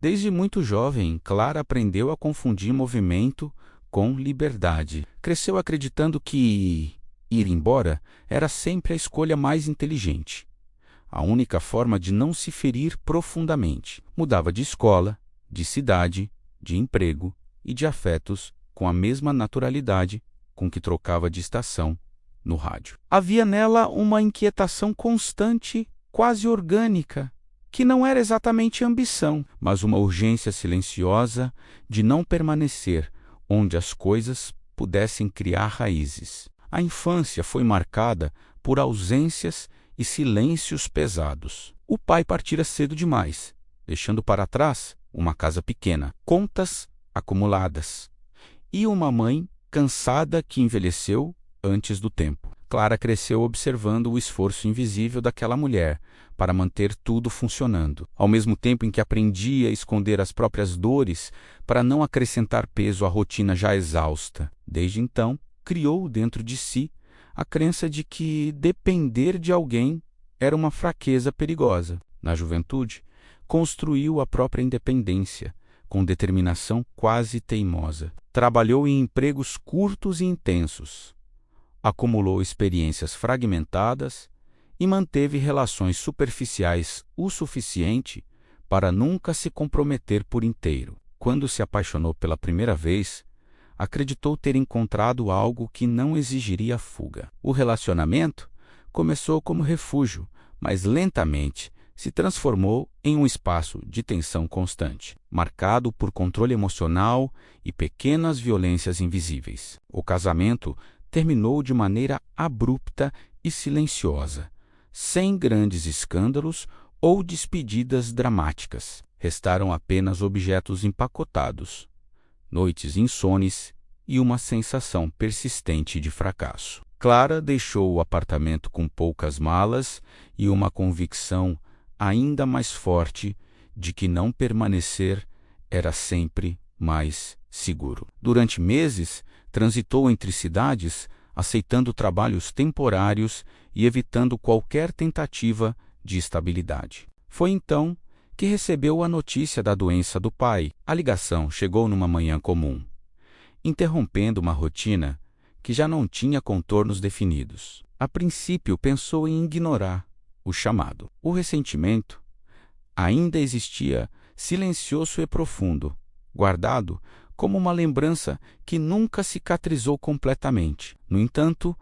Desde muito jovem, Clara aprendeu a confundir movimento com liberdade. Cresceu acreditando que ir embora era sempre a escolha mais inteligente, a única forma de não se ferir profundamente. Mudava de escola, de cidade, de emprego e de afetos com a mesma naturalidade com que trocava de estação no rádio. Havia nela uma inquietação constante, quase orgânica, que não era exatamente ambição, mas uma urgência silenciosa de não permanecer onde as coisas pudessem criar raízes. A infância foi marcada por ausências e silêncios pesados. O pai partira cedo demais, deixando para trás uma casa pequena, contas acumuladas, e uma mãe cansada que envelheceu antes do tempo. Clara cresceu observando o esforço invisível daquela mulher para manter tudo funcionando, ao mesmo tempo em que aprendia a esconder as próprias dores para não acrescentar peso à rotina já exausta. Desde então, criou dentro de si a crença de que depender de alguém era uma fraqueza perigosa. Na juventude, construiu a própria independência, com determinação quase teimosa. Trabalhou em empregos curtos e intensos, acumulou experiências fragmentadas e manteve relações superficiais o suficiente para nunca se comprometer por inteiro. Quando se apaixonou pela primeira vez, acreditou ter encontrado algo que não exigiria fuga. O relacionamento começou como refúgio, mas lentamente se transformou em um espaço de tensão constante, marcado por controle emocional e pequenas violências invisíveis. O casamento terminou de maneira abrupta e silenciosa, sem grandes escândalos ou despedidas dramáticas. Restaram apenas objetos empacotados, noites insones e uma sensação persistente de fracasso. Clara deixou o apartamento com poucas malas e uma convicção ainda mais forte de que não permanecer era sempre mais seguro. Durante meses, transitou entre cidades, aceitando trabalhos temporários e evitando qualquer tentativa de estabilidade. Foi então que recebeu a notícia da doença do pai. A ligação chegou numa manhã comum, interrompendo uma rotina que já não tinha contornos definidos. A princípio, pensou em ignorar o chamado. O ressentimento ainda existia, silencioso e profundo, guardado como uma lembrança que nunca cicatrizou completamente. No entanto,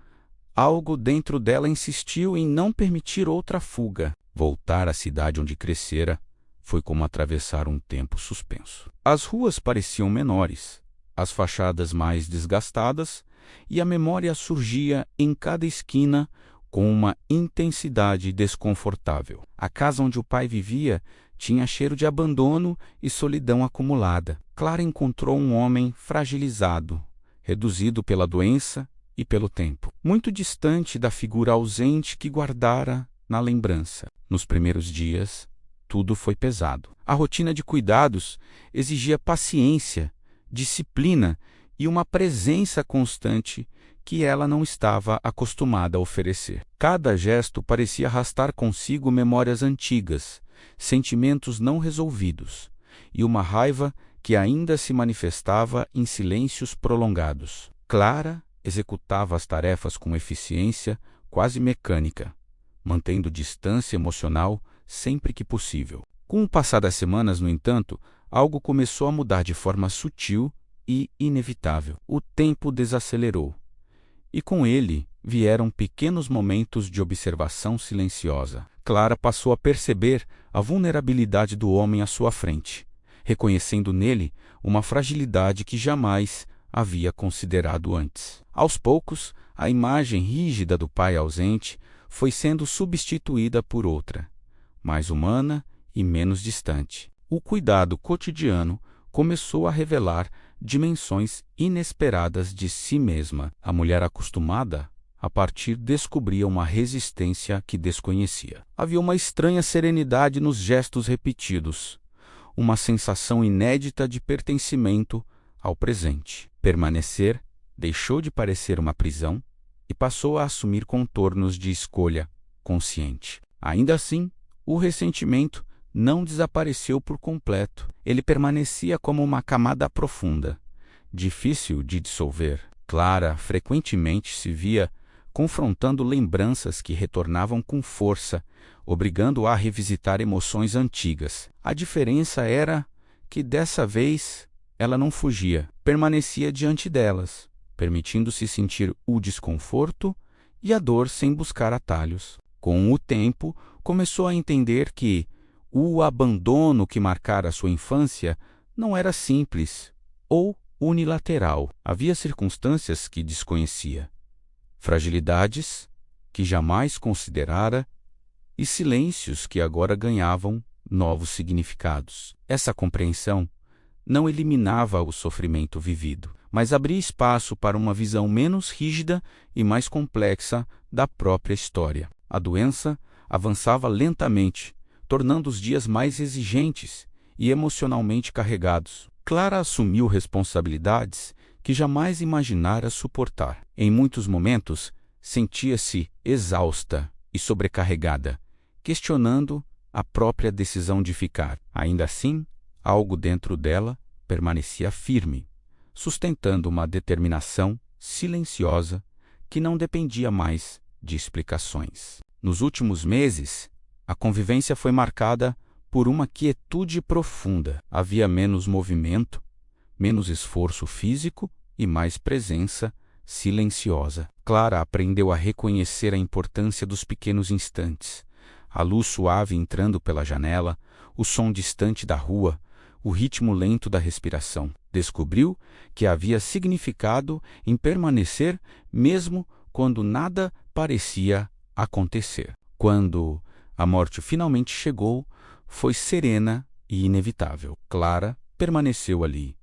algo dentro dela insistiu em não permitir outra fuga. Voltar à cidade onde crescera foi como atravessar um tempo suspenso. As ruas pareciam menores, as fachadas mais desgastadas, e a memória surgia em cada esquina com uma intensidade desconfortável. A casa onde o pai vivia tinha cheiro de abandono e solidão acumulada. Clara encontrou um homem fragilizado, reduzido pela doença e pelo tempo, muito distante da figura ausente que guardara na lembrança. Nos primeiros dias, tudo foi pesado. A rotina de cuidados exigia paciência, disciplina e uma presença constante que ela não estava acostumada a oferecer. Cada gesto parecia arrastar consigo memórias antigas, sentimentos não resolvidos e uma raiva que ainda se manifestava em silêncios prolongados. Clara executava as tarefas com eficiência quase mecânica, mantendo distância emocional sempre que possível. Com o passar das semanas, no entanto, algo começou a mudar de forma sutil e inevitável. O tempo desacelerou, e com ele vieram pequenos momentos de observação silenciosa. Clara passou a perceber a vulnerabilidade do homem à sua frente, reconhecendo nele uma fragilidade que jamais havia considerado antes. Aos poucos, a imagem rígida do pai ausente foi sendo substituída por outra, mais humana e menos distante. O cuidado cotidiano começou a revelar dimensões inesperadas de si mesma. A mulher acostumada a partir descobria uma resistência que desconhecia. Havia uma estranha serenidade nos gestos repetidos, uma sensação inédita de pertencimento ao presente. Permanecer deixou de parecer uma prisão e passou a assumir contornos de escolha consciente. Ainda assim, o ressentimento não desapareceu por completo. Ele permanecia como uma camada profunda, difícil de dissolver. Clara frequentemente se via confrontando lembranças que retornavam com força, obrigando-a a revisitar emoções antigas. A diferença era que dessa vez ela não fugia, permanecia diante delas, permitindo-se sentir o desconforto e a dor sem buscar atalhos. Com o tempo, começou a entender que o abandono que marcara sua infância não era simples ou unilateral. Havia circunstâncias que desconhecia, fragilidades que jamais considerara e silêncios que agora ganhavam novos significados. Essa compreensão não eliminava o sofrimento vivido, mas abria espaço para uma visão menos rígida e mais complexa da própria história. A doença avançava lentamente, tornando os dias mais exigentes e emocionalmente carregados. Clara assumiu responsabilidades que jamais imaginara suportar. Em muitos momentos, sentia-se exausta e sobrecarregada, questionando a própria decisão de ficar. Ainda assim, algo dentro dela permanecia firme, sustentando uma determinação silenciosa que não dependia mais de explicações. Nos últimos meses, a convivência foi marcada por uma quietude profunda. Havia menos movimento, menos esforço físico e mais presença silenciosa. Clara aprendeu a reconhecer a importância dos pequenos instantes, a luz suave entrando pela janela, o som distante da rua, o ritmo lento da respiração. Descobriu que havia significado em permanecer mesmo quando nada parecia acontecer. Quando a morte finalmente chegou, foi serena e inevitável. Clara permaneceu ali,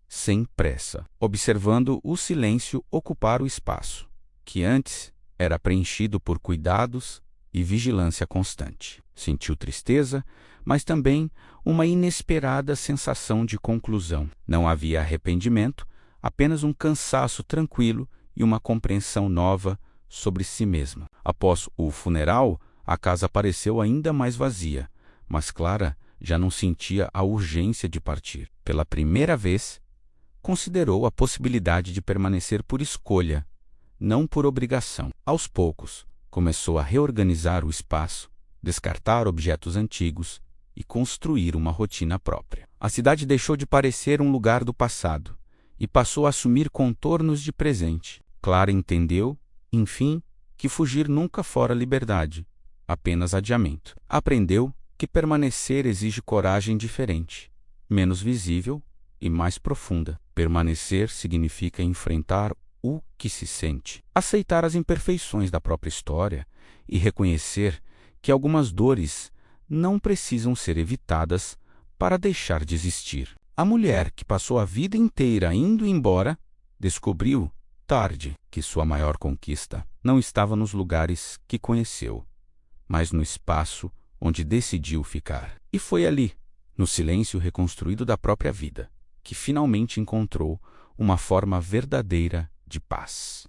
sem pressa, observando o silêncio ocupar o espaço, que antes era preenchido por cuidados e vigilância constante. Sentiu tristeza, mas também uma inesperada sensação de conclusão. Não havia arrependimento, apenas um cansaço tranquilo e uma compreensão nova sobre si mesma. Após o funeral, a casa pareceu ainda mais vazia, mas Clara já não sentia a urgência de partir. Pela primeira vez, considerou a possibilidade de permanecer por escolha, não por obrigação. Aos poucos, começou a reorganizar o espaço, descartar objetos antigos e construir uma rotina própria. A cidade deixou de parecer um lugar do passado e passou a assumir contornos de presente. Clara entendeu, enfim, que fugir nunca fora liberdade, apenas adiamento. Aprendeu que permanecer exige coragem diferente, menos visível e mais profunda. Permanecer significa enfrentar o que se sente, aceitar as imperfeições da própria história e reconhecer que algumas dores não precisam ser evitadas para deixar de existir. A mulher que passou a vida inteira indo embora descobriu, tarde, que sua maior conquista não estava nos lugares que conheceu, mas no espaço onde decidiu ficar. E foi ali, no silêncio reconstruído da própria vida, que finalmente encontrou uma forma verdadeira de paz.